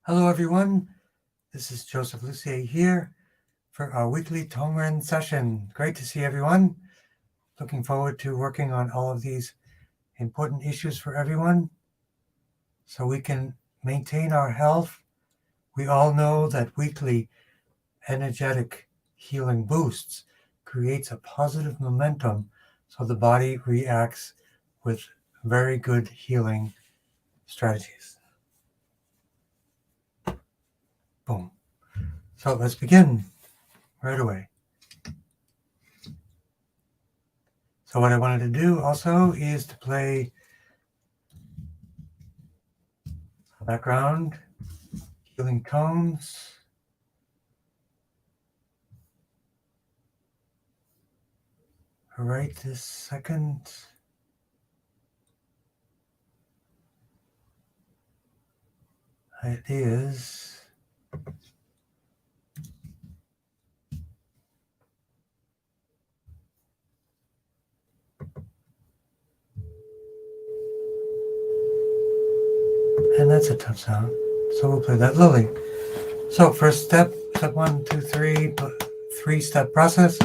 Hello, everyone. This is Joseph Lucier here for our weekly Tongren session. Great to see everyone. Looking forward to working on all of these important issues for everyone so we can maintain our health. We all know that weekly energetic healing boosts creates a positive momentum so the body reacts with very good healing strategies. Boom. So let's begin right away. So what I wanted to do also is to play background healing tones. Right this second. It is and that's a tough sound. So we'll play that Lily. So first step 1, 2, 3, 3-step process.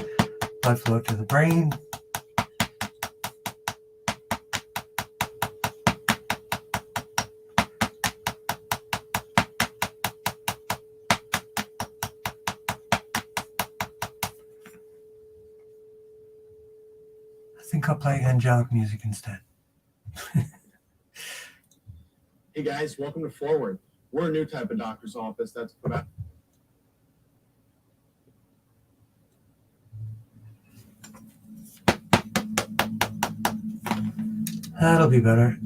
Blood flow to the brain. I think I'll play angelic music instead. Hey guys, welcome to Forward. We're a new type of doctor's office that's about. That'll be better.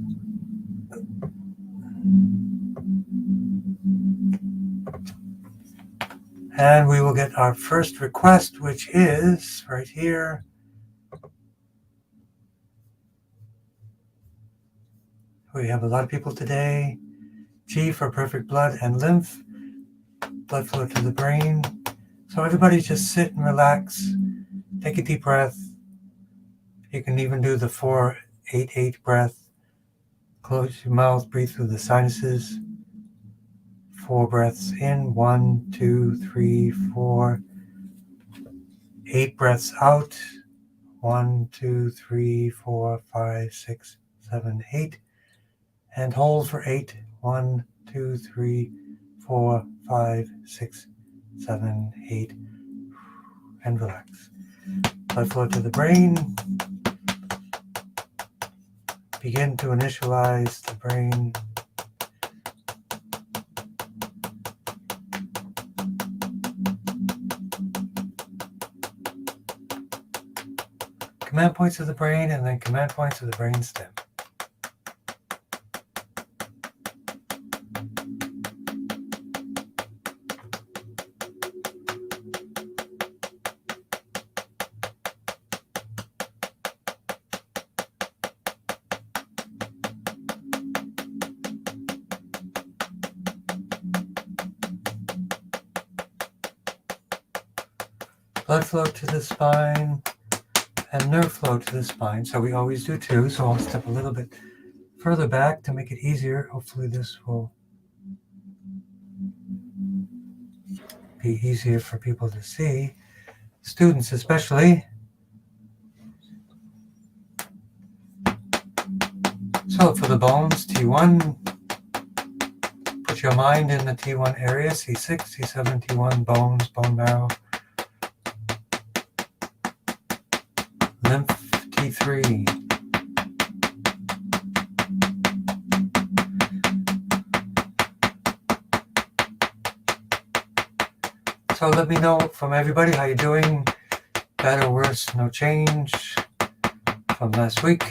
And we will get our first request, which is right here. We have a lot of people today. G for perfect blood and lymph. Blood flow to the brain. So everybody just sit and relax. Take a deep breath. You can even do the 4-8-8 breath. Close your mouth, breathe through the sinuses. 4 breaths in. 1, 2, 3, 4. 8 breaths out. 1, 2, 3, 4, 5, 6, 7, 8. And hold for 8. 1, 2, 3, 4, 5, 6, 7, 8. And relax. Blood flow to the brain. Begin to initialize the brain. Command points of the brain and then command points of the brain stem. Blood flow to the spine and nerve flow to the spine. So we always do 2. So I'll step a little bit further back to make it easier. Hopefully this will be easier for people to see. Students especially. So for the bones, T1. Put your mind in the T1 area. C6, C7, T1, bones, bone marrow. Lymph, T3. So let me know from everybody how you're doing. Better, worse, no change from last week.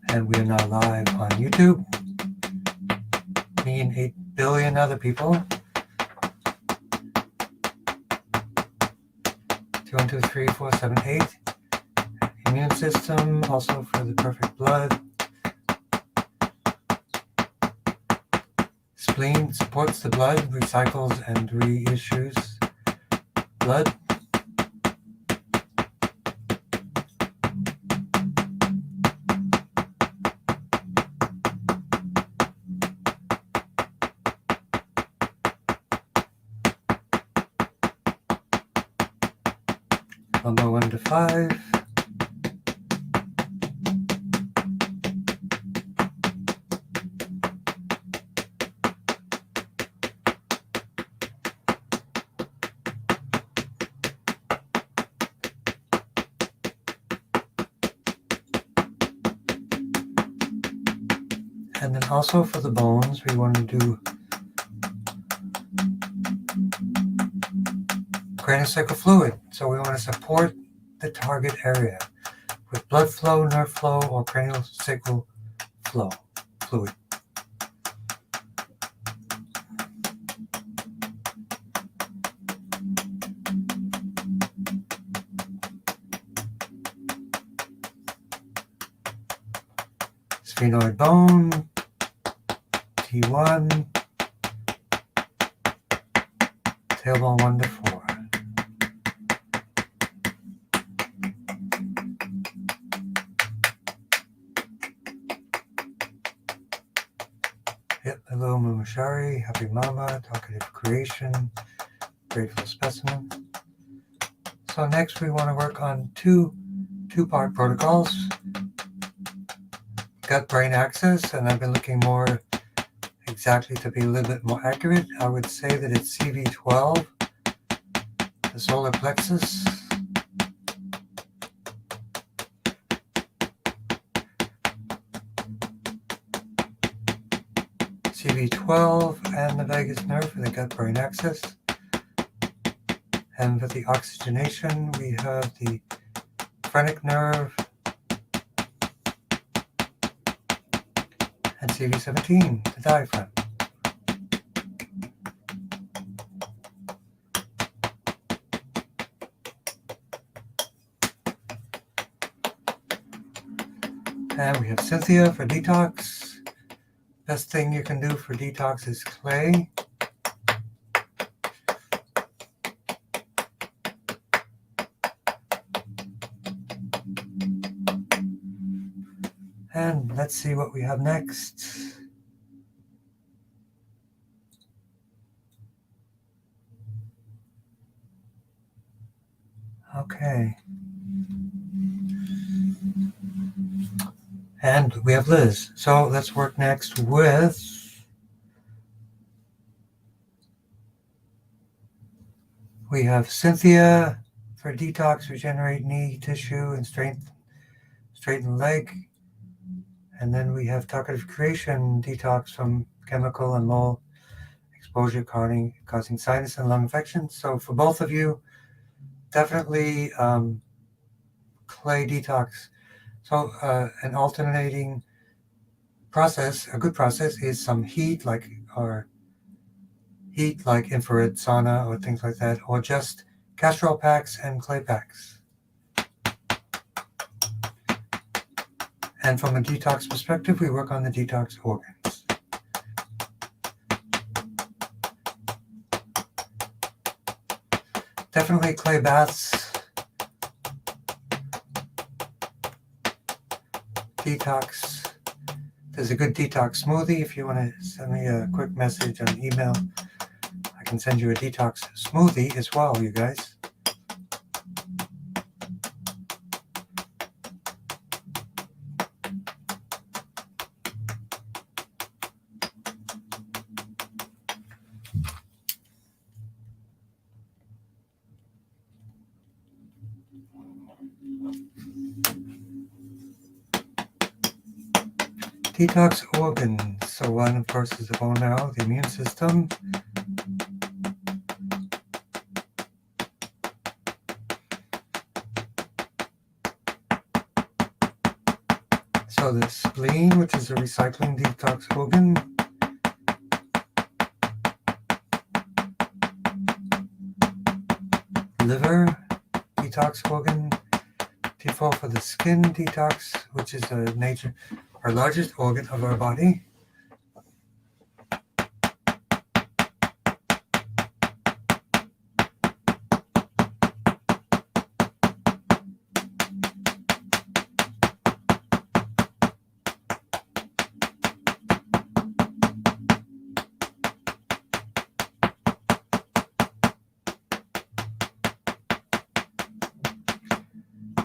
And we are now live on YouTube. Me and 8 billion other people. 2, 1, 2, 3, 4, 7, 8. Immune system, also for the perfect blood. Spleen supports the blood, recycles and reissues blood. Number 1 to 5. And then also for the bones, we want to do craniosacral fluid. So we want to support the target area with blood flow, nerve flow, or craniosacral fluid. Sphenoid bone, T1, tailbone 1 to 4. Yep, hello Mumashari, happy mama, talkative creation, grateful specimen. So next we want to work on two-part protocols. Gut-brain axis, and I've been looking more exactly to be a little bit more accurate. I would say that it's CV12, the solar plexus. CV12 and the vagus nerve for the gut-brain axis. And for the oxygenation, we have the phrenic nerve and CV17, the diaphragm. And we have Cynthia for detox. Best thing you can do for detox is clay. And let's see what we have next. Okay. And we have Liz. So let's work next with we have Cynthia for detox, regenerate knee tissue and straighten leg. And then we have talkative creation, detox from chemical and mold exposure causing sinus and lung infections. So for both of you, definitely clay detox. So an alternating process, a good process, is some heat like infrared sauna or things like that, or just castor oil packs and clay packs. And from a detox perspective, we work on the detox organs. Definitely clay baths, detox. There's a good detox smoothie. If you want to send me a quick message on email, I can send you a detox smoothie as well, you guys. Detox organs. So one, of course, is the bone marrow, the immune system. So the spleen, which is a recycling detox organ. Liver, detox organ. T4 for the skin detox, which is our largest organ of our body.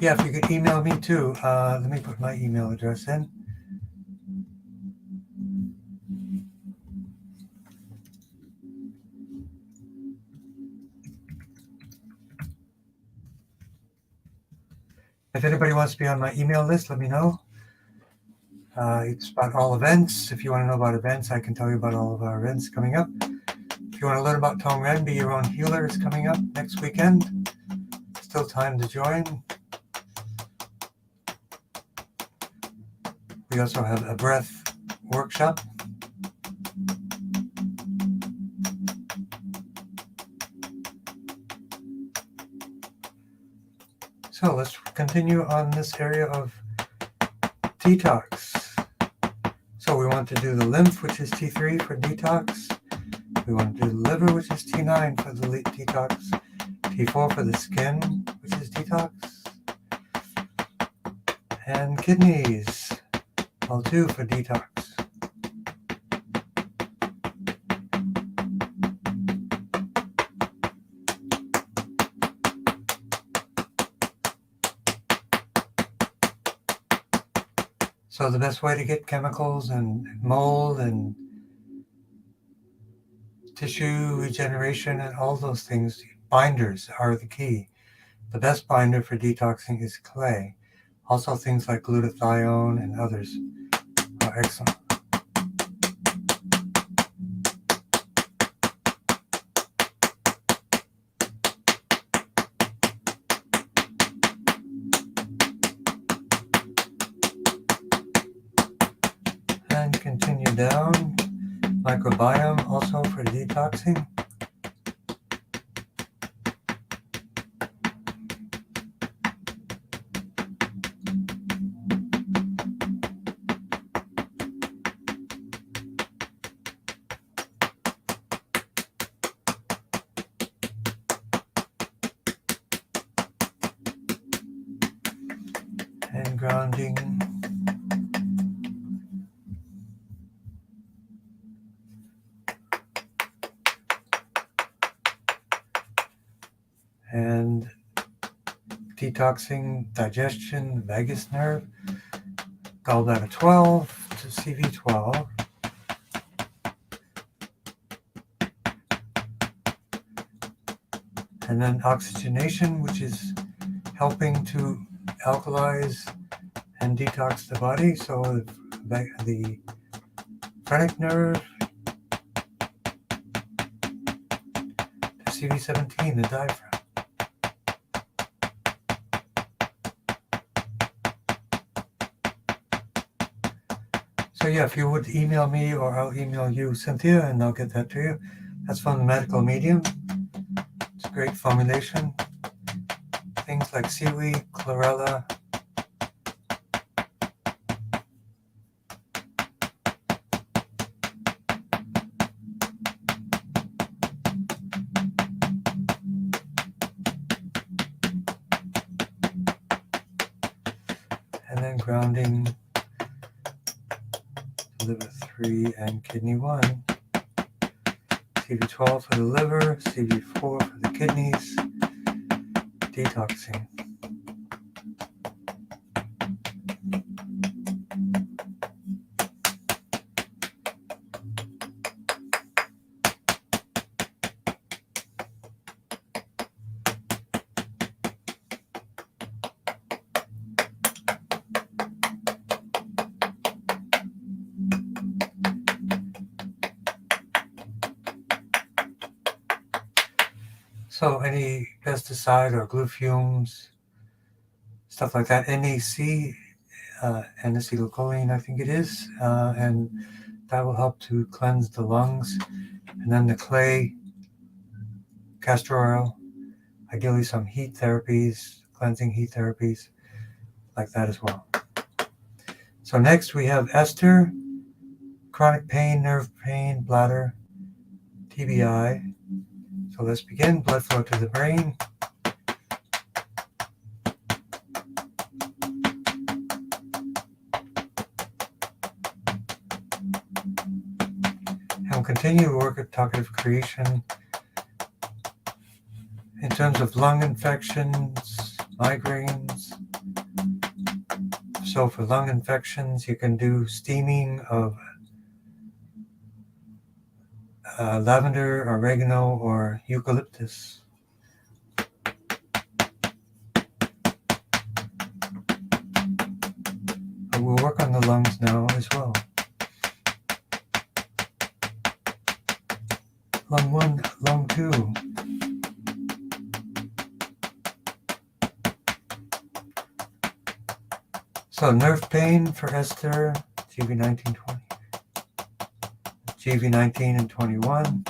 Yeah, if you could email me too. Let me put my email address in. If anybody wants to be on my email list, let me know. It's about all events. If you want to know about events, I can tell you about all of our events coming up. If you want to learn about Tongren, Be Your Own Healer is coming up next weekend. Still time to join. We also have a breath workshop. So let's continue on this area of detox. So we want to do the lymph, which is T3 for detox. We want to do the liver, which is T9 for the detox. T4 for the skin, which is detox. And kidneys, L2 for detox. So the best way to get chemicals and mold and tissue regeneration and all those things, binders are the key. The best binder for detoxing is clay. Also things like glutathione and others are excellent. And continue down. Microbiome also for detoxing. And grounding. And detoxing digestion, vagus nerve, gallbladder 12 to CV12. And then oxygenation, which is helping to alkalize and detox the body. So the phrenic nerve to CV17, the diaphragm. So yeah, if you would email me or I'll email you, Cynthia, and I'll get that to you. That's from the Medical Medium. It's a great formulation. Things like seaweed, chlorella, and then grounding liver 3 and kidney 1. CV12 for the liver, CV4 for the kidneys, detoxing. So any pesticide or glue fumes, stuff like that, NAC, N-acetylcholine, I think it is, and that will help to cleanse the lungs. And then the clay, castor oil, ideally some heat therapies, cleansing heat therapies, like that as well. So next we have Esther, chronic pain, nerve pain, bladder, TBI. So let's begin. Blood flow to the brain. And we'll continue to work at talkative creation. In terms of lung infections, migraines, So for lung infections, you can do steaming of lavender, oregano, or eucalyptus. But we'll work on the lungs now as well. Lung 1, lung 2. So nerve pain for Esther, GV1920. GV19 and 21.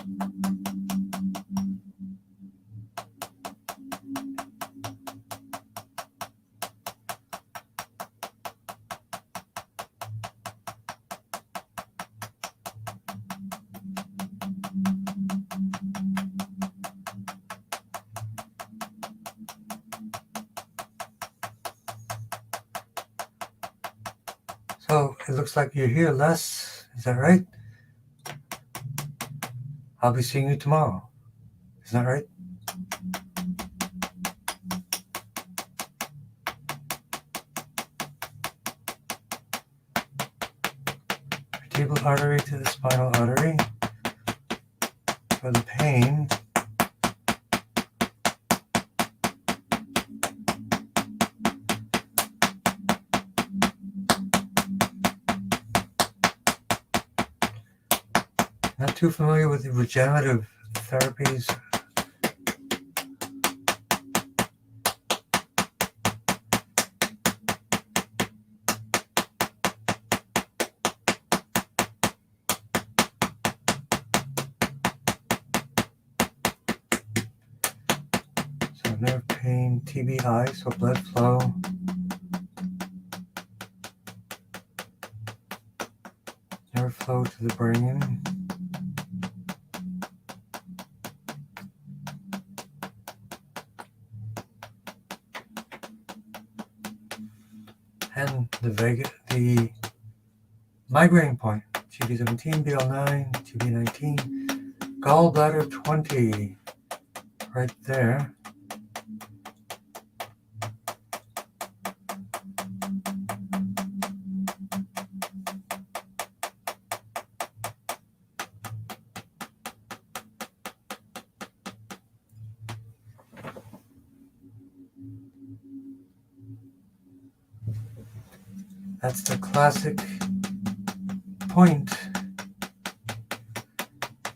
So it looks like you're here less, is that right? I'll be seeing you tomorrow, is that right? Vertebral artery to the spinal artery. For the pain, not too familiar with the regenerative therapies. So nerve pain, TBI, so blood flow. Nerve flow to the brain. And the migraine point, GV17, BL9, GV19, gallbladder 20, right there. That's the classic point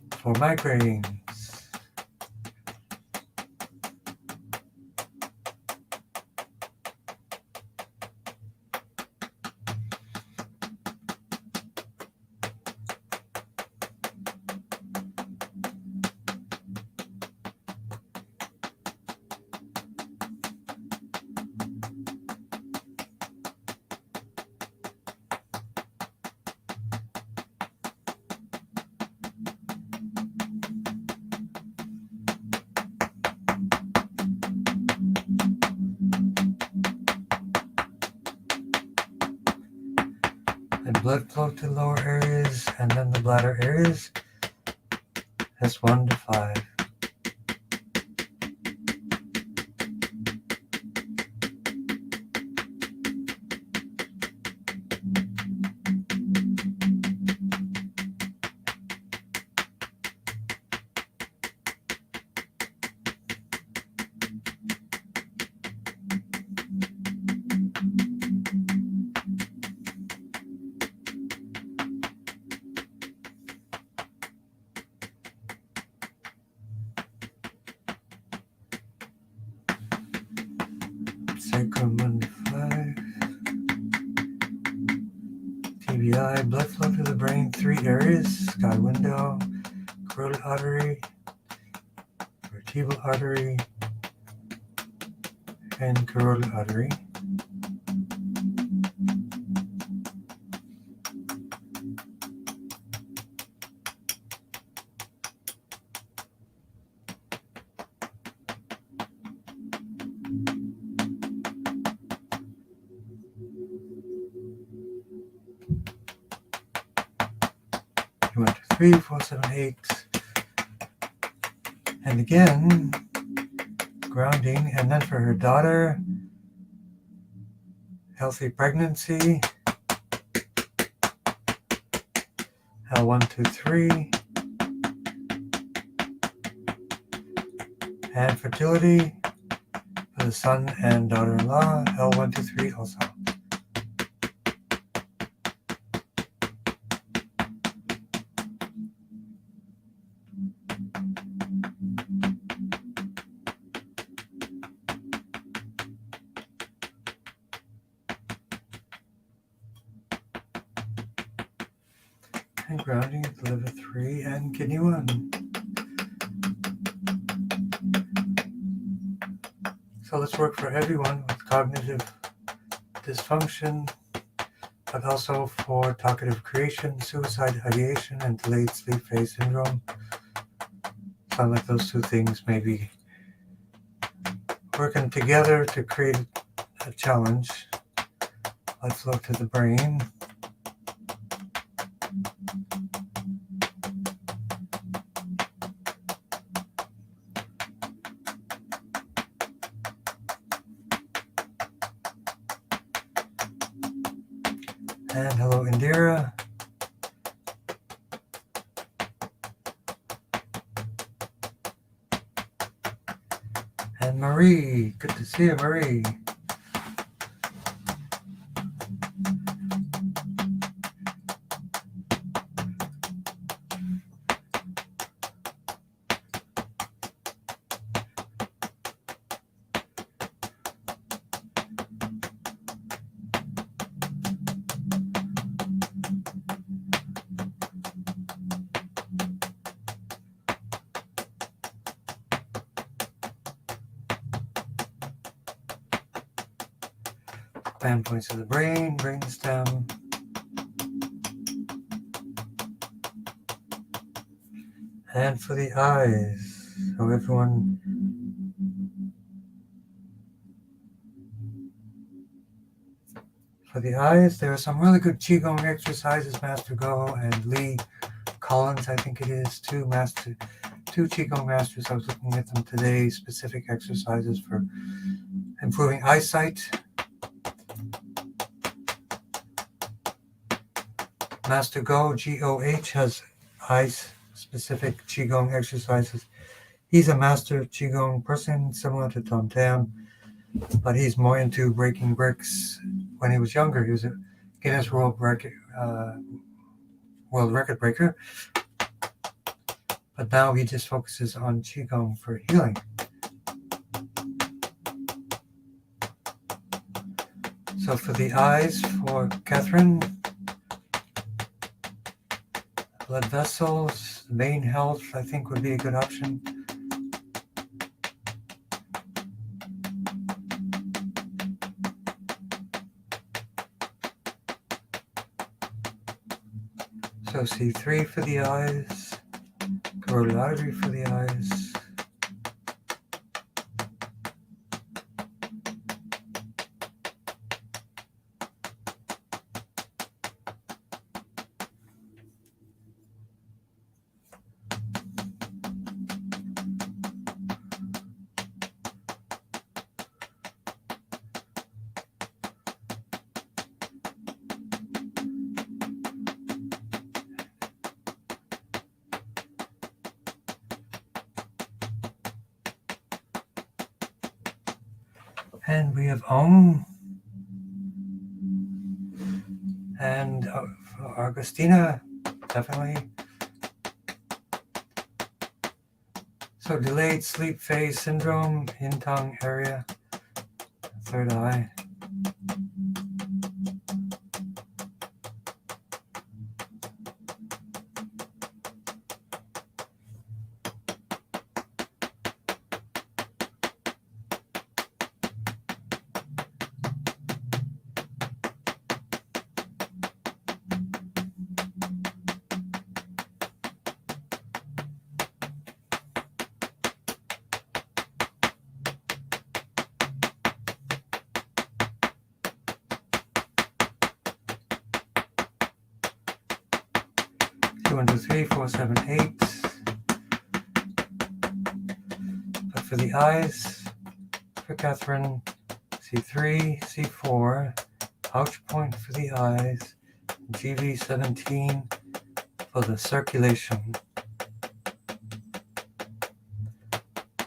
for migraines. And blood flow to lower areas and then the bladder areas. That's 1 to 5. Sacrum 1 to 5. TBI, blood flow to the brain, 3 areas, sky window, carotid artery, vertebral artery, and carotid artery. You went to 3, 4, 7, 8. And again, grounding. And then for her daughter, healthy pregnancy, L123, and fertility for the son and daughter-in-law, L123 also. And grounding at the liver 3 and kidney 1. So let's work for everyone with cognitive dysfunction, but also for talkative creation, suicide ideation, and delayed sleep phase syndrome. Sound like those two things may be working together to create a challenge. Blood flow to the brain. And hello, Indira. And Marie. Good to see you, Marie. Band points of the brain, brainstem. And for the eyes. So everyone, for the eyes, there are some really good Qigong exercises, Master Go and Lee Collins, I think it is, two Qigong masters. I was looking at them today, specific exercises for improving eyesight. Master Go, G-O-H, has eye-specific Qigong exercises. He's a master Qigong person, similar to Tom Tam, but he's more into breaking bricks. When he was younger, he was a Guinness World Record breaker, but now he just focuses on Qigong for healing. So for the eyes, for Catherine, blood vessels, vein health, I think would be a good option. So C3 for the eyes, carotid artery for the eyes. And we have Om and Augustina, definitely. So delayed sleep phase syndrome, in tongue area, third eye. One, two, three, 4, 7, 8. But for the eyes, for Catherine, C3, C4, pouch point for the eyes, GV17 for the circulation,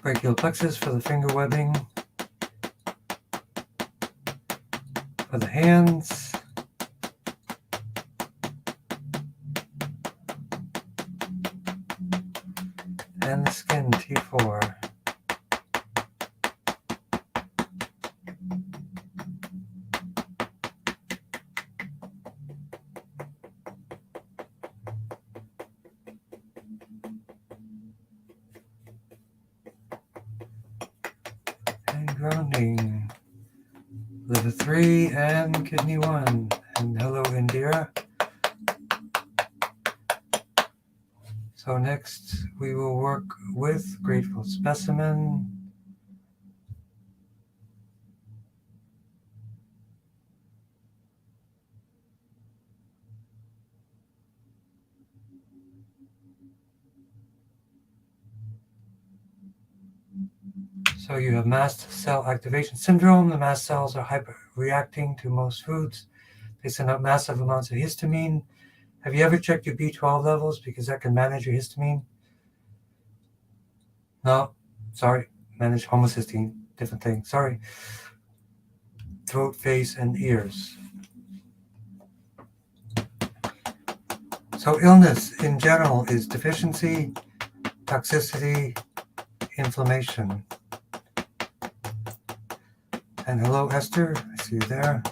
brachial plexus for the finger webbing, for the hands, and the skin, T4. And grounding, liver 3 and kidney 1. And hello, Indira. So next we will work with Grateful Specimen. So you have mast cell activation syndrome. The mast cells are hyperreacting to most foods. They send out massive amounts of histamine. Have you ever checked your B12 levels? Because that can manage your histamine. No, sorry, manage homocysteine, different thing, sorry. Throat, face, and ears. So illness in general is deficiency, toxicity, inflammation. And hello, Esther, I see you there.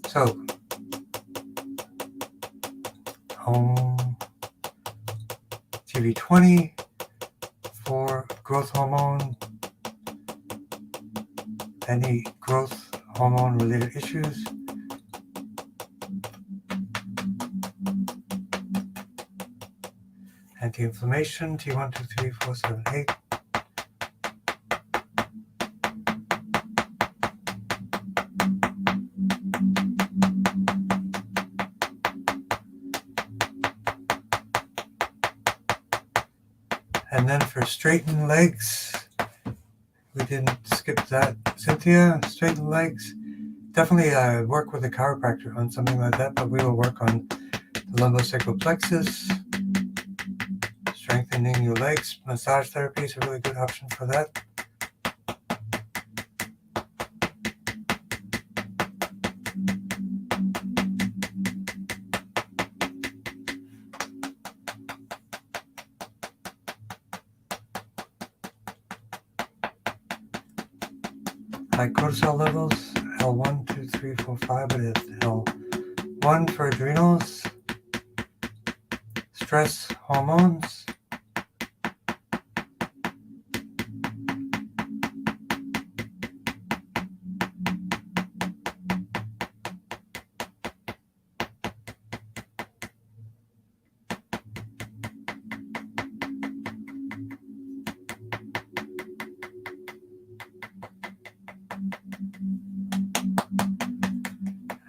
So, GV20 for growth hormone, any growth hormone related issues. Anti-inflammation, T1, 2, 3, 4, 7, 8. And then for straighten legs, we didn't skip that. Cynthia, straighten legs. Definitely work with a chiropractor on something like that, but we will work on the lumbosacral plexus, strengthening your legs. Massage therapy is a really good option for that. High cortisol levels, L1, 2, 3, 4, 5, but it's L1 for adrenals, stress hormones,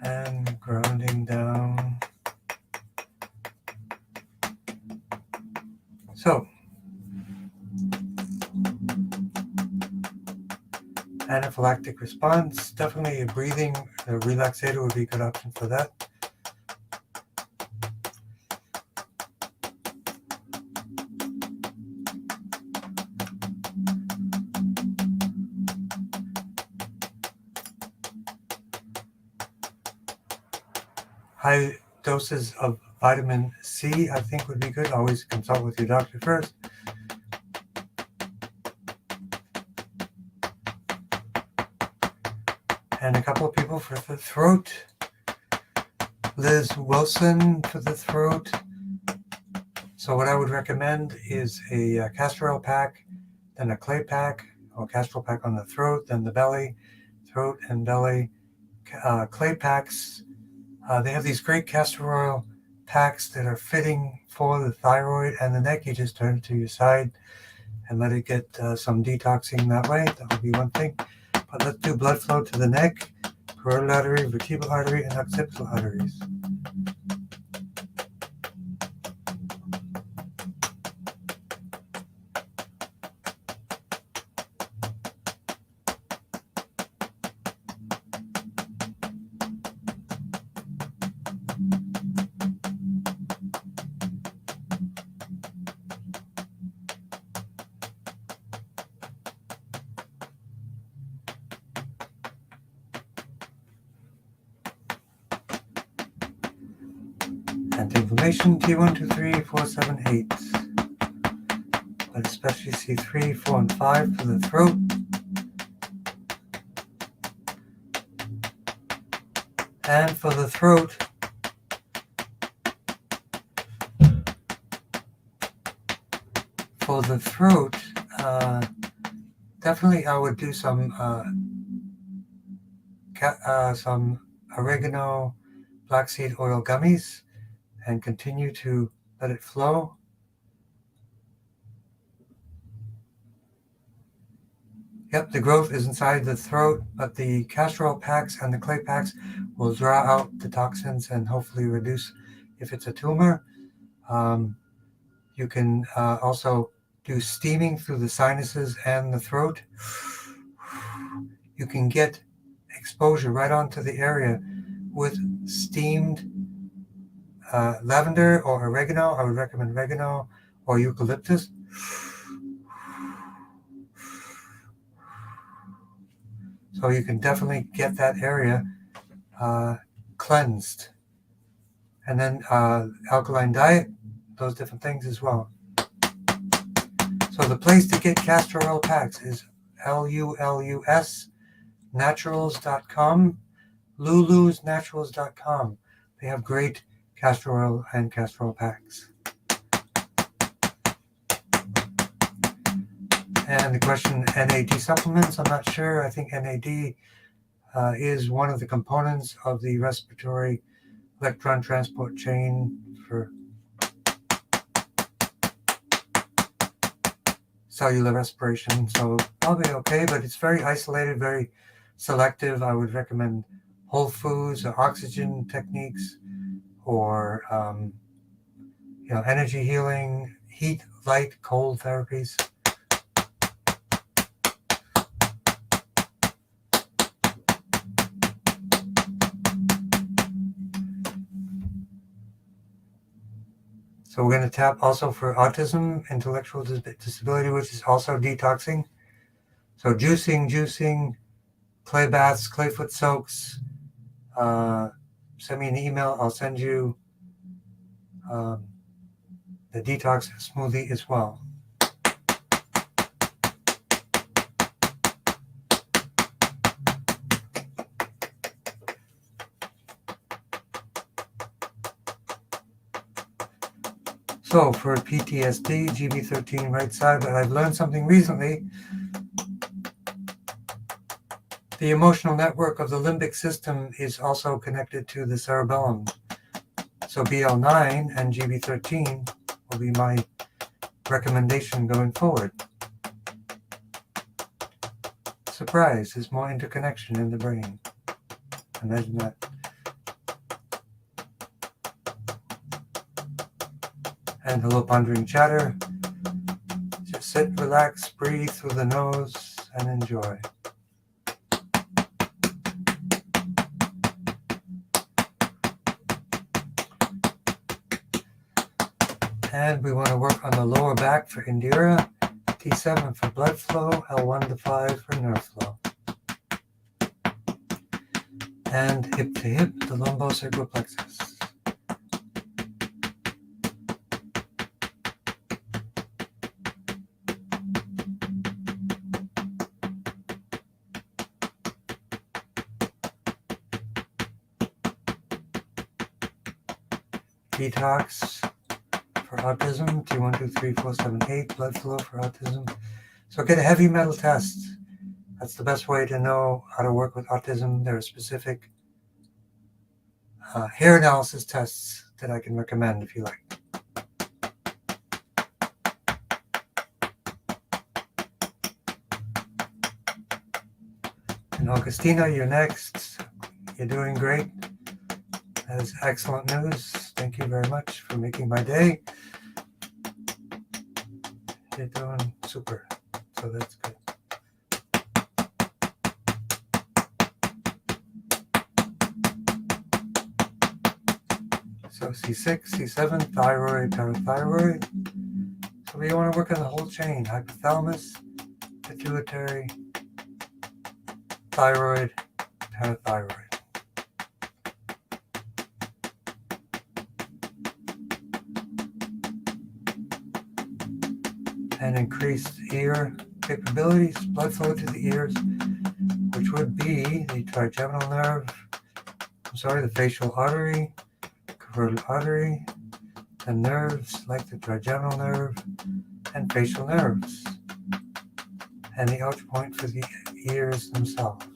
and grounding down. So, anaphylactic response, definitely a breathing, a relaxator would be a good option for that. High doses of vitamin C, I think, would be good. Always consult with your doctor first. And a couple of people for the throat. Liz Wilson for the throat. So what I would recommend is a castor oil pack, then a clay pack, or castor oil pack on the throat, then the belly, throat and belly. Clay packs, they have these great castor oil packs that are fitting for the thyroid and the neck. You just turn it to your side and let it get some detoxing that way. That would be one thing. But let's do blood flow to the neck, carotid artery, vertebral artery, and occipital arteries. Anti-inflammation, T1, 2, 3, 4, 7, 8. But especially C3, 4, and 5 for the throat. And for the throat, definitely I would do some oregano black seed oil gummies and continue to let it flow. Yep, the growth is inside the throat, but the castor oil packs and the clay packs will draw out the toxins and hopefully reduce if it's a tumor. You can also do steaming through the sinuses and the throat. You can get exposure right onto the area with steamed lavender or oregano. I would recommend oregano or eucalyptus. So you can definitely get that area cleansed. And then alkaline diet, those different things as well. So the place to get castor oil packs is lulusnaturals.com, lulusnaturals.com. They have great castor oil and castor oil packs. And the question, NAD supplements, I'm not sure. I think NAD is one of the components of the respiratory electron transport chain for cellular respiration. So probably okay, but it's very isolated, very selective. I would recommend whole foods or oxygen techniques or energy healing, heat, light, cold therapies. So we're going to tap also for autism, intellectual disability, which is also detoxing. So juicing, clay baths, clayfoot soaks. Send me an email. I'll send you the detox smoothie as well. So for PTSD, GB13 right side, but I've learned something recently. The emotional network of the limbic system is also connected to the cerebellum. So BL9 and GB13 will be my recommendation going forward. Surprise, there's more interconnection in the brain. Imagine that. And hello, pondering chatter. Just sit, relax, breathe through the nose, and enjoy. And we want to work on the lower back for Indira, T7 for blood flow, L1 to 5 for nerve flow. And hip to hip, the lumbosacral plexus. Detox for autism, T1, 2, 3, 4, 7, 8, blood flow for autism. So get a heavy metal test. That's the best way to know how to work with autism. There are specific hair analysis tests that I can recommend if you like. And Augustina, you're next. You're doing great. That is excellent news. Thank you very much for making my day. You're doing super. So that's good. So C6, C7, thyroid, parathyroid. So we want to work on the whole chain. Hypothalamus, pituitary, thyroid, parathyroid. and increased ear capabilities, blood flow to the ears, which would be the trigeminal nerve, the facial artery, carotid artery, and nerves like the trigeminal nerve and facial nerves, and the ouch point for the ears themselves.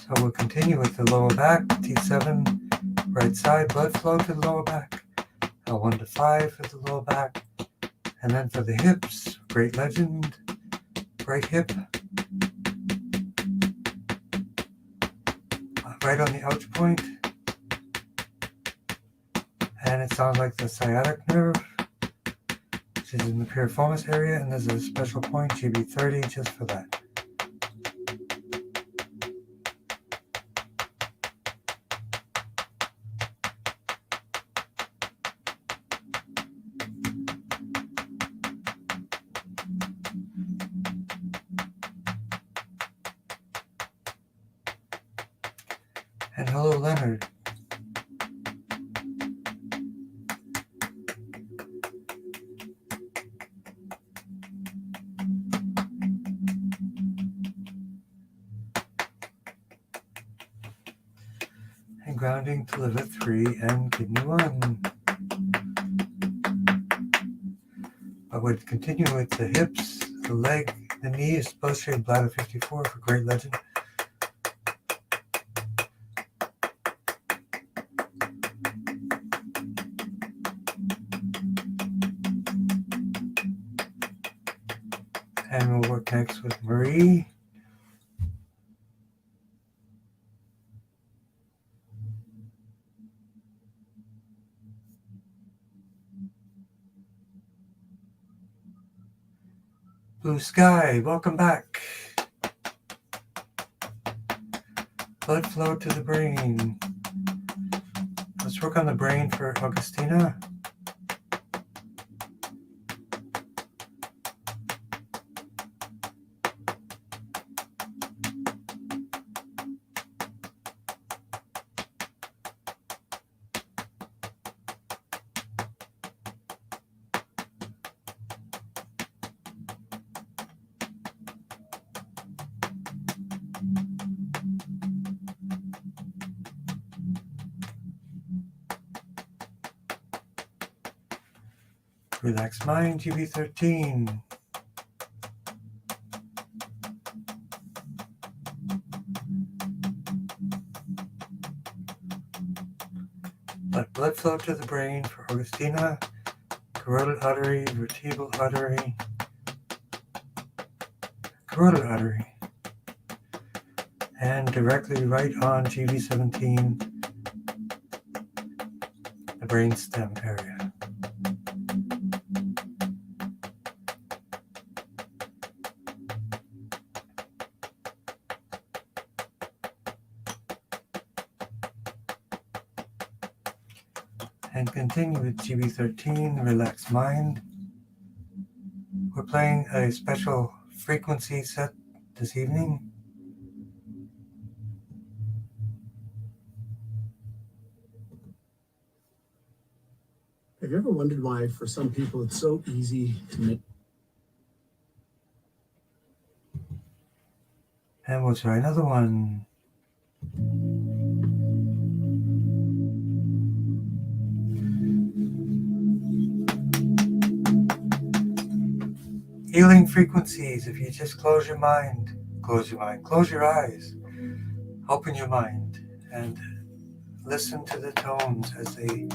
So we'll continue with the lower back, T7, right side, blood flow to the lower back, L1 to 5 for the lower back, and then for the hips, great legend, right hip, right on the ouch point, and it sounds like the sciatic nerve, which is in the piriformis area, and there's a special point, GB30, just for that. And hello, Leonard. And grounding to liver 3 and kidney 1. I would continue with the hips, the leg, the knees, both shade bladder 54 for great legend. And we'll work next with Marie. Blue Sky, welcome back. Blood flow to the brain. Let's work on the brain for Augustina. Relax mind, GB13. Let blood flow to the brain for Augustina, carotid artery, vertebral artery, carotid artery, and directly right on GB17, the brainstem area. And continue with GB13, relax mind. We're playing a special frequency set this evening. Have you ever wondered why, for some people, it's so easy to make? And we'll try another one. Healing frequencies. If you just close your mind, close your eyes, open your mind, and listen to the tones as they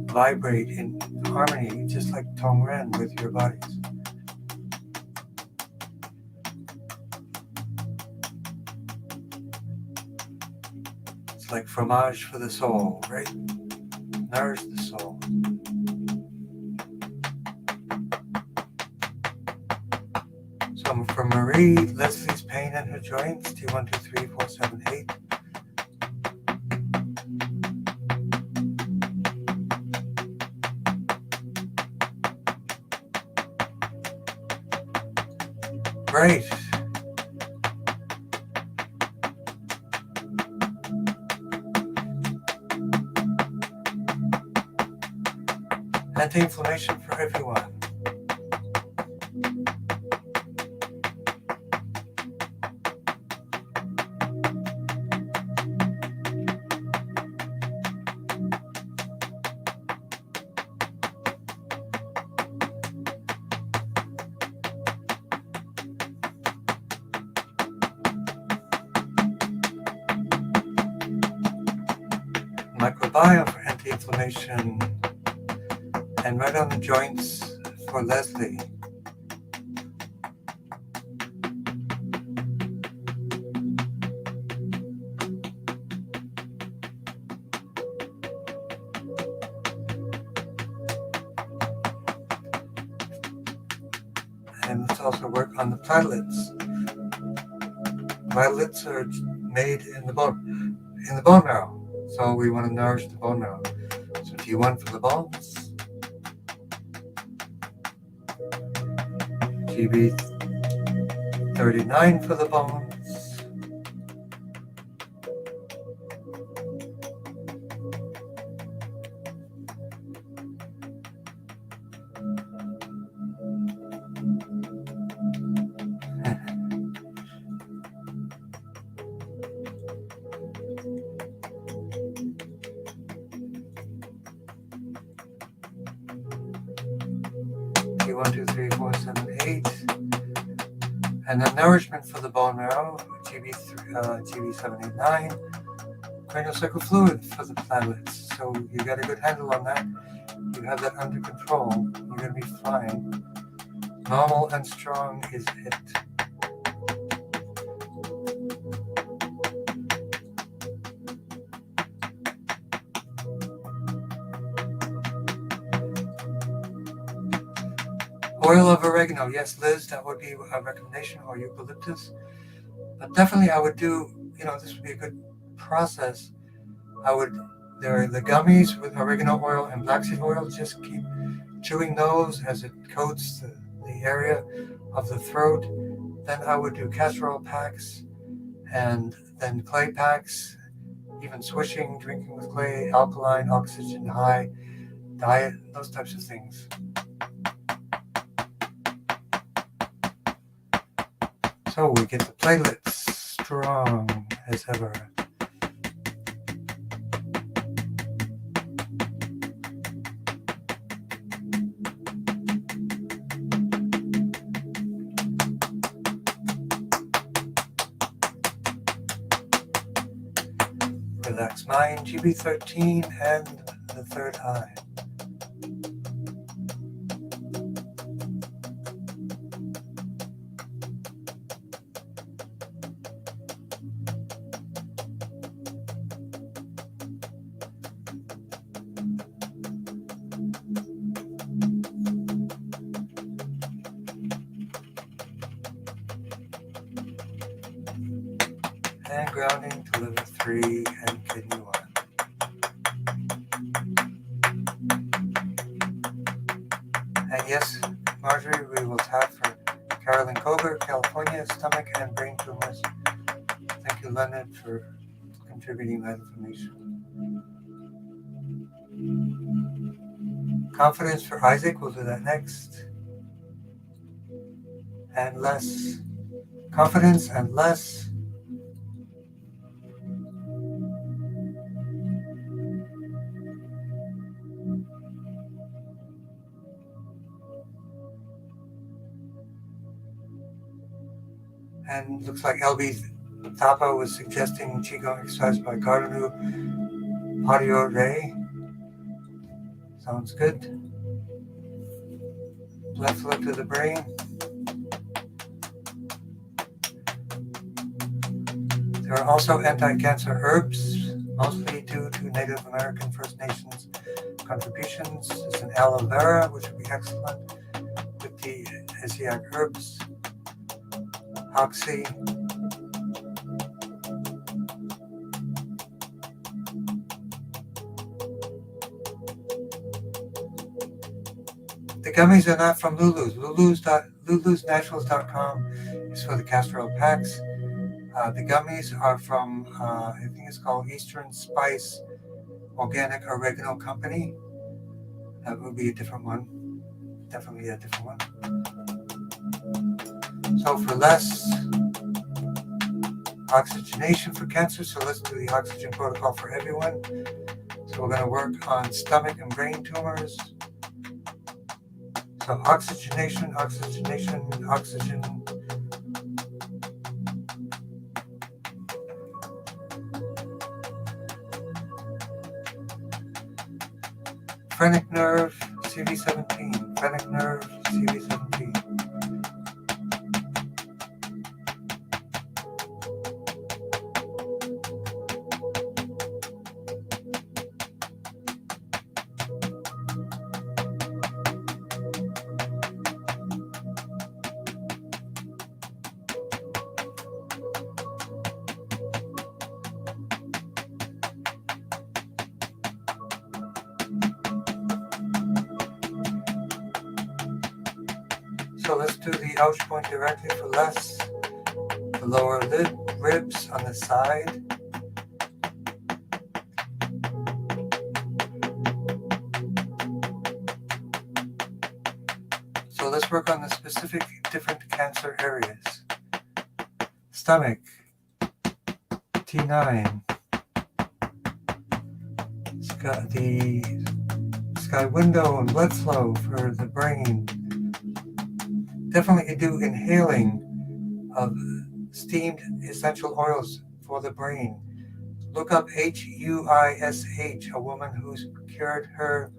vibrate in harmony, just like Tongren with your bodies. It's like fromage for the soul, right? Nourish the soul. So from Marie, Leslie's pain in her joints, T1, 2, 3, 4, 7, 8. Great. Anti-inflammation for everyone. Microbiome for anti-inflammation, and right on the joints for Leslie. And let's also work on the platelets. Platelets are made in the bone marrow. So we want to nourish the bone marrow. So G1 for the bones, GB39 for the bones, G1, 2, 3, 4, 7, 8. And then nourishment for the bone marrow, GB789. Cranial cycle fluid for the platelets. So you got a good handle on that. You have that under control. You're going to be fine. Normal and strong is it. Oil of oregano. Yes, Liz, that would be a recommendation, or eucalyptus. But definitely I would do, this would be a good process. There are the gummies with oregano oil and black seed oil. Just keep chewing those as it coats the area of the throat. Then I would do castor oil packs, and then clay packs, even swishing, drinking with clay, alkaline, oxygen high, diet, those types of things. So we get the platelets strong as ever. Relax mind, GB13 and the third eye. And grounding to liver 3 and kidney 1. And yes, Marjorie, we will tap for Carolyn Kober, California, stomach and brain tumors. Thank you, Leonard, for contributing that information. Confidence for Isaac, we'll do that next. And less. Confidence and less. And looks like LB Tapa was suggesting Qigong exercise by Gardenu Audio Ray. Sounds good. Blood flow to the brain. There are also anti-cancer herbs, mostly due to Native American First Nations contributions. There's an aloe vera, which would be excellent with the Asiatic herbs. Oxy. The gummies are not from Lulu's. LulusNaturals.com is for the castor oil packs. The gummies are from, I think it's called Eastern Spice Organic Oregano Company. That will be a different one. Definitely a different one. So for less oxygenation for cancer, so let's do the oxygen protocol for everyone. So we're going to work on stomach and brain tumors. So oxygenation, oxygen. Phrenic nerve, CV17. Phrenic nerve, CV17. So let's do the ouch point directly for less. The lower lid, ribs on the side. So let's work on the specific different cancer areas. Stomach, T9. It's got the sky window and blood flow for the brain. Definitely do inhaling of steamed essential oils for the brain. Look up HUISH, a woman who's cured her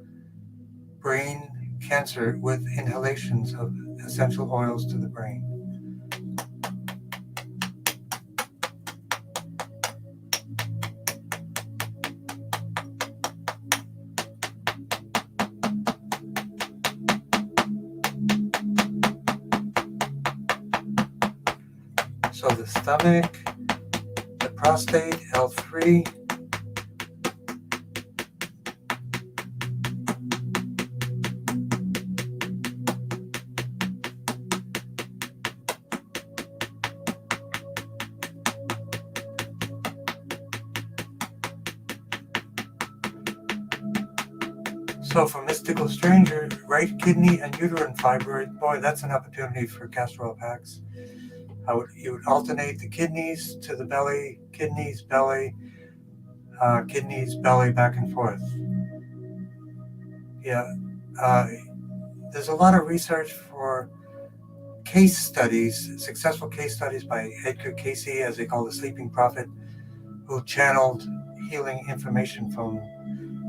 brain cancer with inhalations of essential oils to the brain. So the stomach, the prostate, L3. So for Mystical Stranger, right kidney and uterine fibroid, boy, that's an opportunity for castor oil packs. You would alternate the kidneys to the belly, kidneys, belly, back and forth. Yeah, there's a lot of research for case studies, successful case studies by Edgar Cayce, as they call the sleeping prophet, who channeled healing information from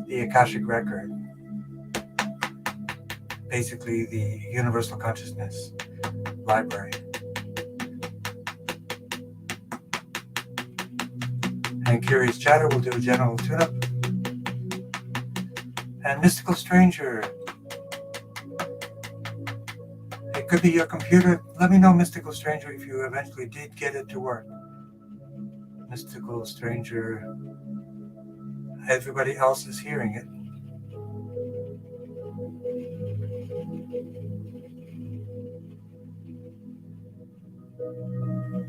the Akashic record, basically the universal consciousness library. And Curious Chatter will do a general tune-up. And Mystical Stranger, it could be your computer. Let me know, Mystical Stranger, if you eventually did get it to work. Mystical Stranger, everybody else is hearing it.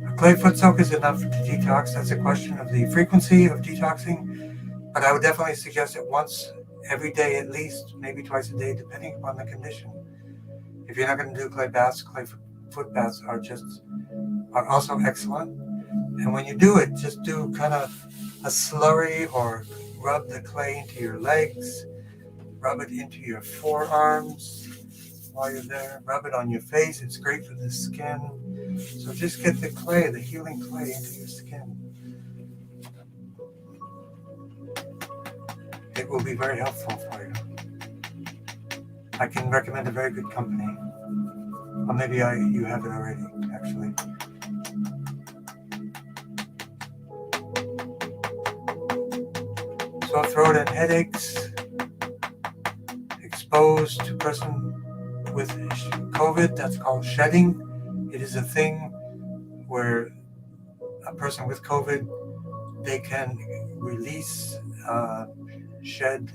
A clay foot soak is enough to detox. That's a question of the frequency of detoxing, but I would definitely suggest it once every day at least, maybe twice a day, depending upon the condition. If you're not going to do clay baths, clay foot baths are also excellent. And when you do it, just do kind of a slurry or rub the clay into your legs, rub it into your forearms while you're there, rub it on your face. It's great for the skin. So just get the clay, the healing clay, into your skin. It will be very helpful for you. I can recommend a very good company. Or maybe you have it already, actually. Sore throat and headaches, exposed to person with COVID, that's called shedding. It is a thing where a person with COVID, they can release, shed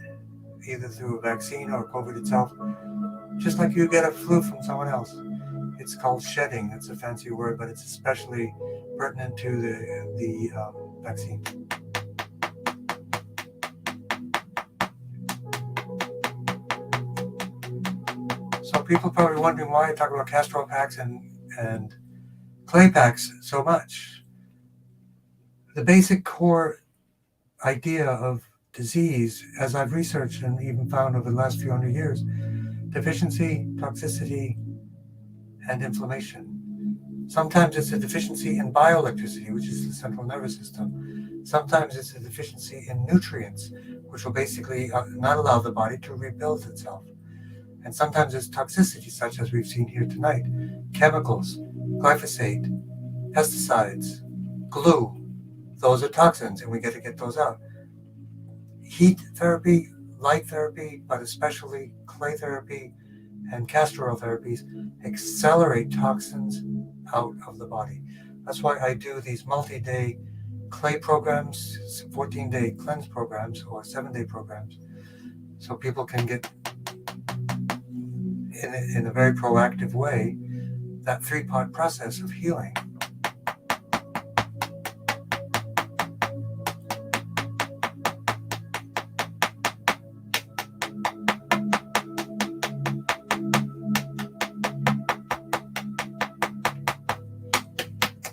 either through a vaccine or COVID itself, just like you get a flu from someone else. It's called shedding. It's a fancy word, but it's especially pertinent to the vaccine. people are probably wondering why I talk about castor oil packs and clay packs so much. The basic core idea of disease, as I've researched and even found over the last few hundred years, deficiency, toxicity, and inflammation. Sometimes it's a deficiency in bioelectricity, which is the central nervous system. Sometimes it's a deficiency in nutrients, which will basically not allow the body to rebuild itself. And sometimes it's toxicity, such as we've seen here tonight. Chemicals, glyphosate, pesticides, glue. Those are toxins, and we got to get those out. Heat therapy, light therapy, but especially clay therapy and castor oil therapies accelerate toxins out of the body. That's why I do these multi-day clay programs, 14-day cleanse programs, or 7-day programs, so people can get in a very proactive way that 3-part process of healing.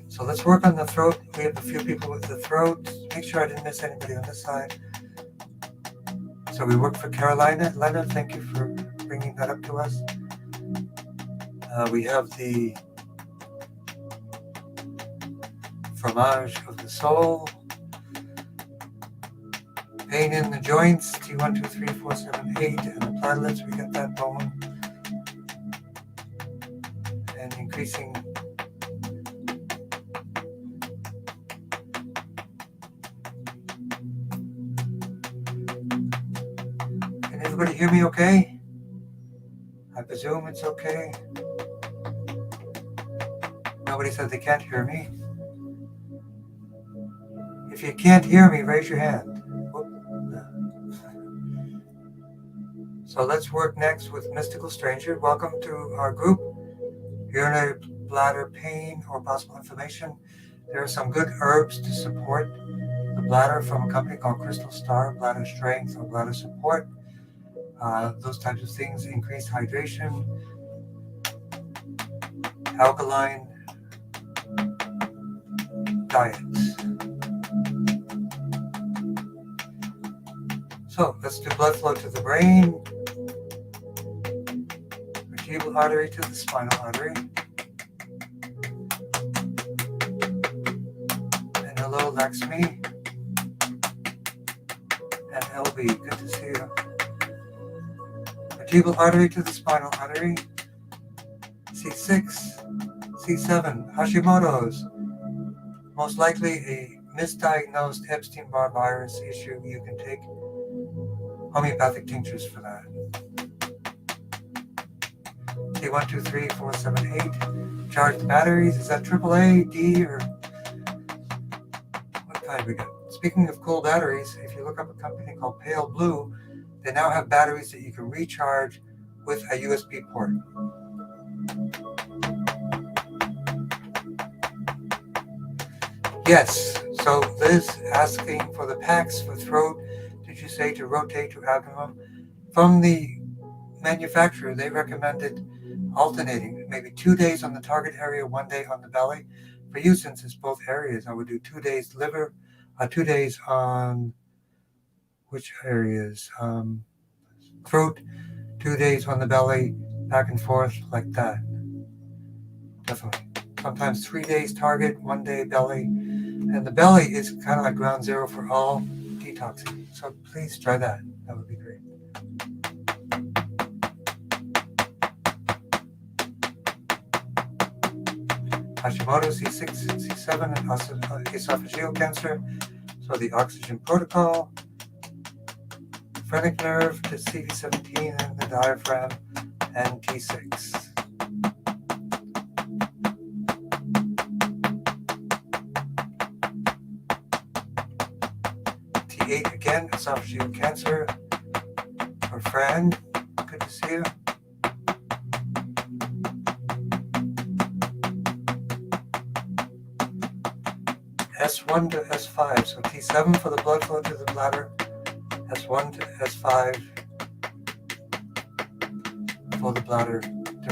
So let's work on the throat. We have a few people with the throat. Make sure I didn't miss anybody on this side. So we worked for Carolina. Lena, thank you for bringing that up to us. We have the fromage of the soul. Pain in the joints, T1, 2, 3, 4, 7, 8, and the platelets, we got that bone. And increasing Can everybody hear me okay? I presume it's okay. Nobody said they can't hear me. If you can't hear me, raise your hand. So let's work next with Mystical Stranger. Welcome to our group. Urinary bladder pain or possible inflammation. There are some good herbs to support the bladder from a company called Crystal Star, bladder strength or bladder support. Those types of things, increased hydration, alkaline diets. So let's do blood flow to the brain, vertebral artery to the spinal artery. And hello, Lakshmi. And LB, good to see you. Vertebral artery to the spinal artery. C6, C7, Hashimoto's. Most likely a misdiagnosed Epstein-Barr virus issue. You can take homeopathic tinctures for that. T1, 2, 3, 4, 7, 8. Charged batteries. Is that AAA, D, or what kind we got? Speaking of cool batteries, if you look up a company called Pale Blue, they now have batteries that you can recharge with a USB port. Yes, so Liz asking for the packs for throat, did you say to rotate to abdomen? From the manufacturer, they recommended alternating, maybe 2 days on the target area, 1 day on the belly. For you, since it's both areas, I would do 2 days liver, 2 days on which areas? Throat, 2 days on the belly, back and forth like that. Definitely. Sometimes 3 days target, 1 day belly. And the belly is kind of like ground zero for all detoxing. So please try that. That would be great. Hashimoto's, C6, C7, and esophageal cancer. So the oxygen protocol. Phrenic nerve to CV17 and the diaphragm and T6. T8 again, esophageal cancer. Our friend, good to see you. S1 to S5, so T7 for the blood flow to the bladder, S1 to S5 for the bladder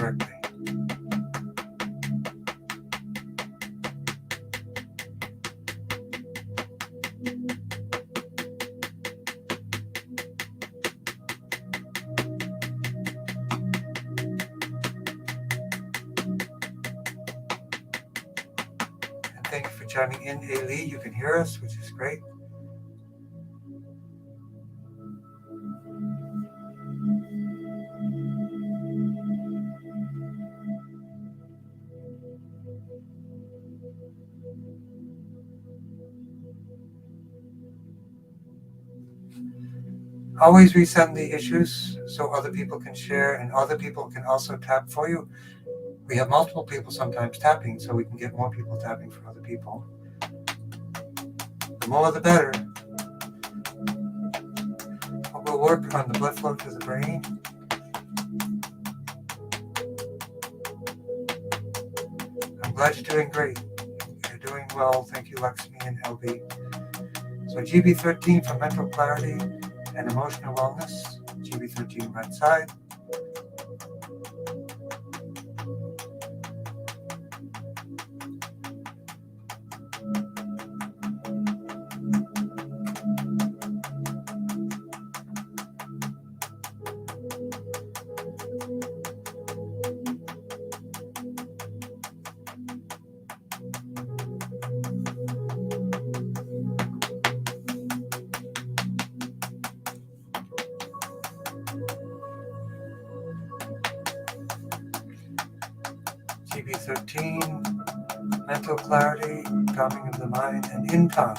correctly. And thank you for chiming in, A. Lee. You can hear us, which is great. Always resend the issues so other people can share and other people can also tap for you. We have multiple people sometimes tapping, so we can get more people tapping for other people. The more the better. We'll work on the blood flow to the brain. I'm glad you're doing great. You're doing well. Thank you, Lakshmi and LB. So GB13 for mental clarity and emotional wellness. GB13 right side. GB13, mental clarity, calming of the mind, and in Tong,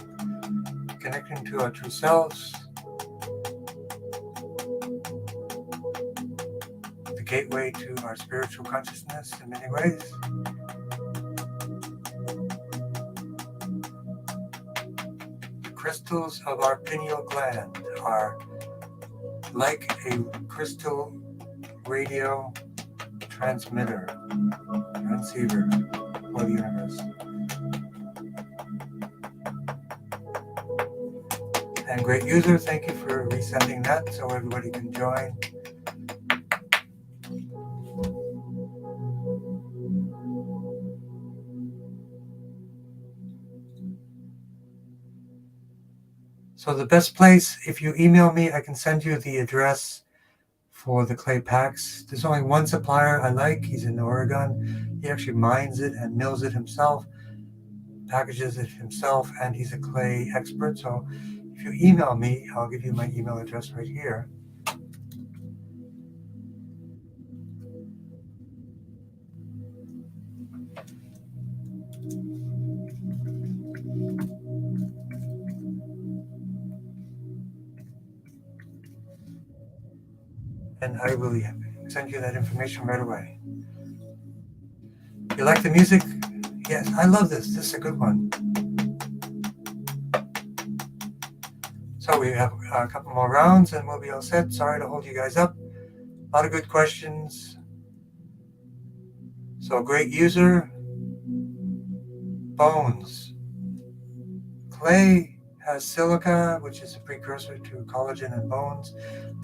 connecting to our true selves, the gateway to our spiritual consciousness in many ways. The crystals of our pineal gland are like a crystal radio transmitter, transceiver for the universe. And great user, thank you for resending that so everybody can join. So the best place, if you email me, I can send you the address for the clay packs. There's only one supplier I like. He's in Oregon. He actually mines it and mills it himself, packages it himself, and he's a clay expert. So if you email me, I'll give you my email address right here. And I will send you that information right away. You like the music? Yes, I love this. This is a good one. So we have a couple more rounds and we'll be all set. Sorry to hold you guys up. A lot of good questions. So great user. Bones. Clay has silica, which is a precursor to collagen and bones,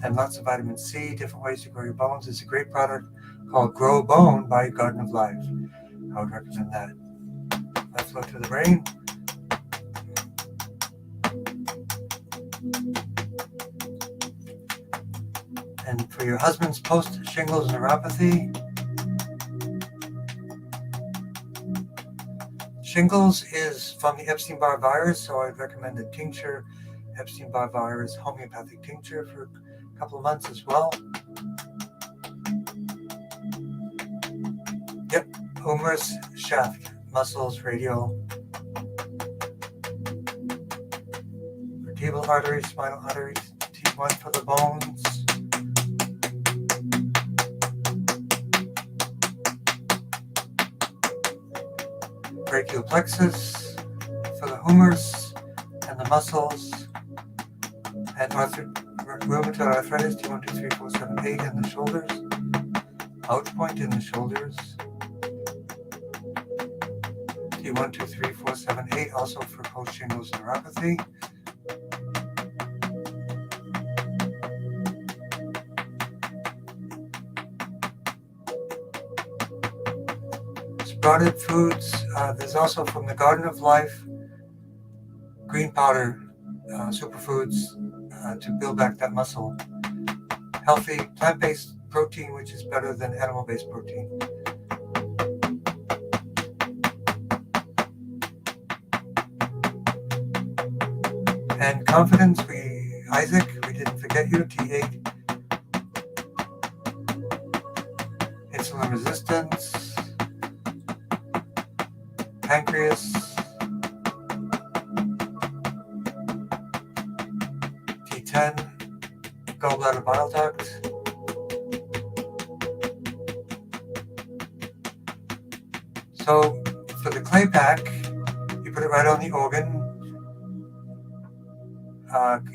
and lots of vitamin C, different ways to grow your bones. It's a great product called Grow Bone by Garden of Life. I would recommend that. Blood flow to the brain. And for your husband's post-shingles neuropathy, shingles is from the Epstein-Barr virus, so I'd recommend a tincture, Epstein-Barr virus homeopathic tincture for a couple of months as well. Yep, humerus shaft, muscles, radial, vertebral arteries, spinal arteries, T1 for the bones. Brachial plexus for the humerus and the muscles, and rheumatoid arthritis, T1, 2, 3, 4, 7, 8 in the shoulders, ouch point in the shoulders, T1, 2, 3, 4, 7, 8 also for post-shingles neuropathy. sprouted foods. There's also from the Garden of Life, green powder, superfoods to build back that muscle. Healthy plant-based protein, which is better than animal-based protein. And confidence, Isaac, we didn't forget you, T8. Insulin resistance, pancreas, T10, gallbladder bile duct. So for the clay pack, you put it right on the organ.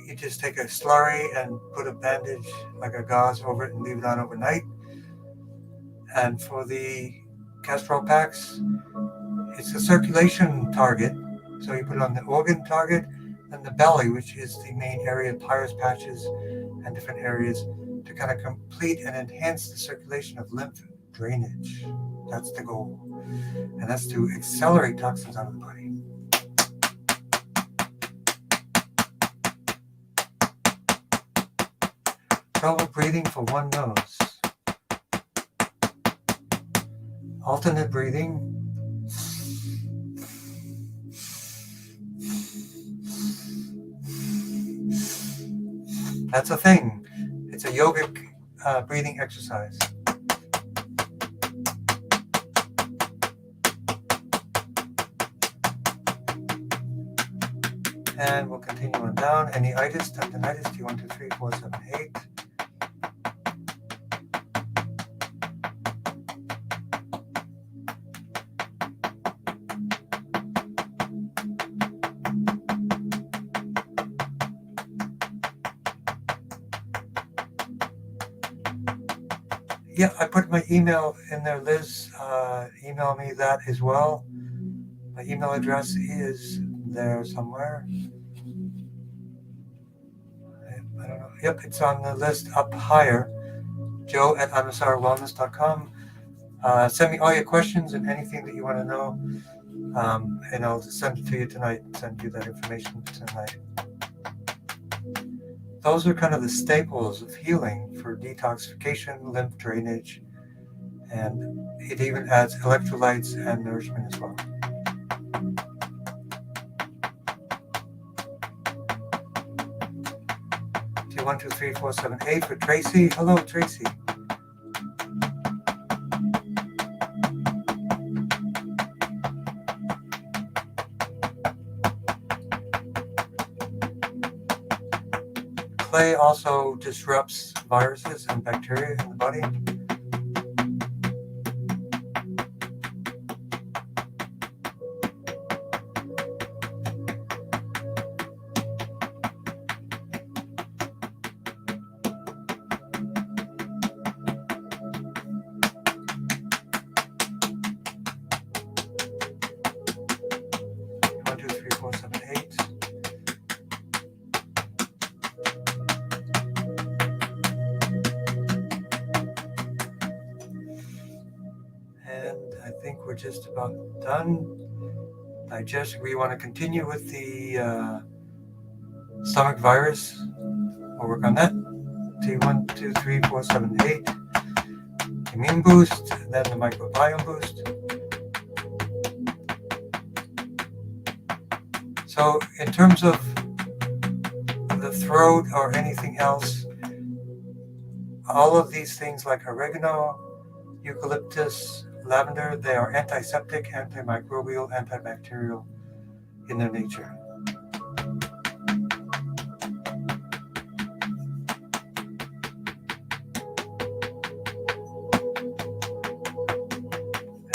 You just take a slurry and put a bandage, like a gauze, over it and leave it on overnight. And for the castor oil packs, it's a circulation target. So you put it on the organ target and the belly, which is the main area, Pyrus patches and different areas, to kind of complete and enhance the circulation of lymph drainage. That's the goal. And that's to accelerate toxins out of the body. Trouble breathing for one nose. Alternate breathing. That's a thing. It's a yogic breathing exercise. And we'll continue on down. Any itis, tendinitis, T1, 2, 3, 4, 7, 8. Yeah, I put my email in there, Liz. Email me that as well. My email address is there somewhere. I don't know. Yep, it's on the list up higher. joe@anusarwellness.com. Send me all your questions and anything that you want to know. And I'll send it to you tonight. Send you that information tonight. Those are kind of the staples of healing for detoxification, lymph drainage, and it even adds electrolytes and nourishment as well. T1, 2, 3, 4, 7, 8 for Tracy. Hello, Tracy. Clay also disrupts viruses and bacteria in the body. Just about done. Digestion. We want to continue with the stomach virus. We'll work on that. T1, 2, 3, 4, 7, 8. Immune boost, and then the microbiome boost. So, in terms of the throat or anything else, all of these things like oregano, eucalyptus, lavender, they are antiseptic, antimicrobial, antibacterial in their nature.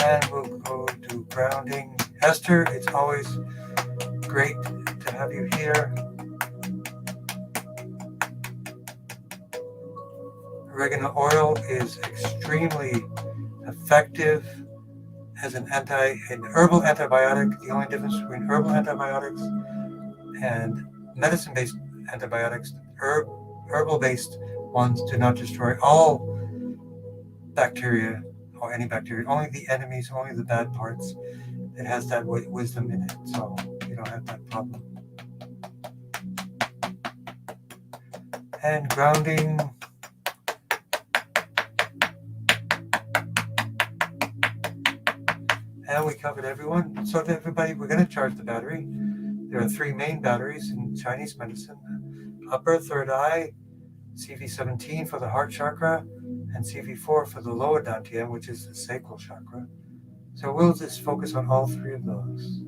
And we'll go to grounding. Esther, it's always great to have you here. Oregano oil is extremely effective as an herbal antibiotic. The only difference between herbal antibiotics and medicine-based antibiotics, herbal-based ones do not destroy all bacteria or any bacteria, only the enemies, only the bad parts. It has that wisdom in it, so you don't have that problem. And grounding. And we covered everyone. So to everybody, we're going to charge the battery. There are 3 main batteries in Chinese medicine. Upper third eye, CV17 for the heart chakra, and CV4 for the lower dantian, which is the sacral chakra. So we'll just focus on all 3 of those.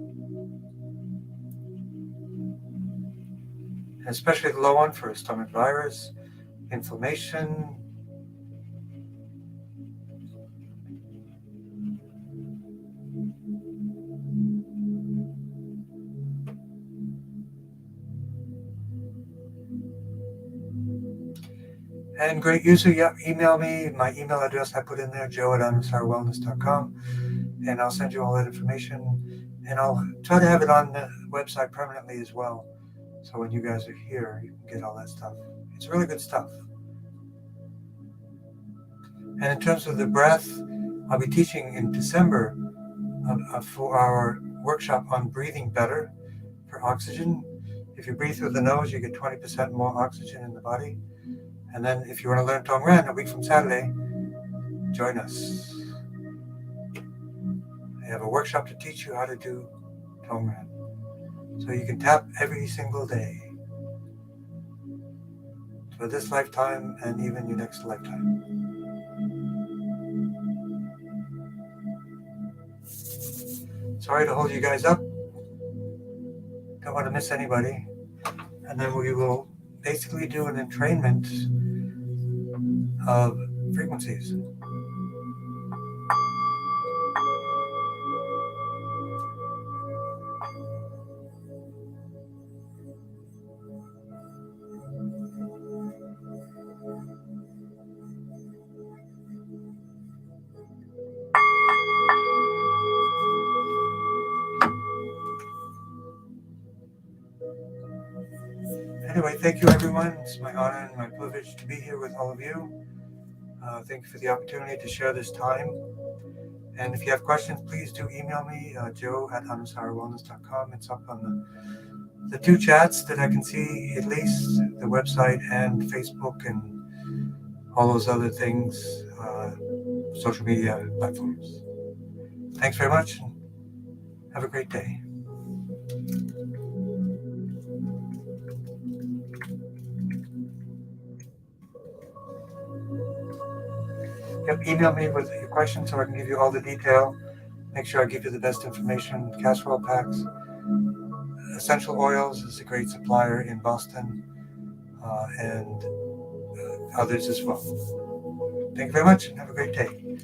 And especially the low one for stomach virus, inflammation, and great user, email me. My email address I put in there, joe@unnecessarywellness.com, and I'll send you all that information. And I'll try to have it on the website permanently as well. So when you guys are here, you can get all that stuff. It's really good stuff. And in terms of the breath, I'll be teaching in December a 4-hour workshop on breathing better for oxygen. If you breathe through the nose, you get 20% more oxygen in the body. And then if you want to learn Tongren a week from Saturday, join us. I have a workshop to teach you how to do Tongren. So you can tap every single day for this lifetime and even your next lifetime. Sorry to hold you guys up. Don't want to miss anybody. And then we will basically do an entrainment of frequencies. Anyway, thank you everyone. It's my honor and my privilege to be here with all of you. Thank you for the opportunity to share this time. And if you have questions, please do email me, joe@unnecessarywellness.com. It's up on the 2 chats that I can see, at least the website and Facebook and all those other things, social media platforms. Thanks very much and have a great day. Yep, email me with your questions so I can give you all the detail. Make sure I give you the best information. Casserole packs, essential oils is a great supplier in Boston, and others as well. Thank you very much and have a great day.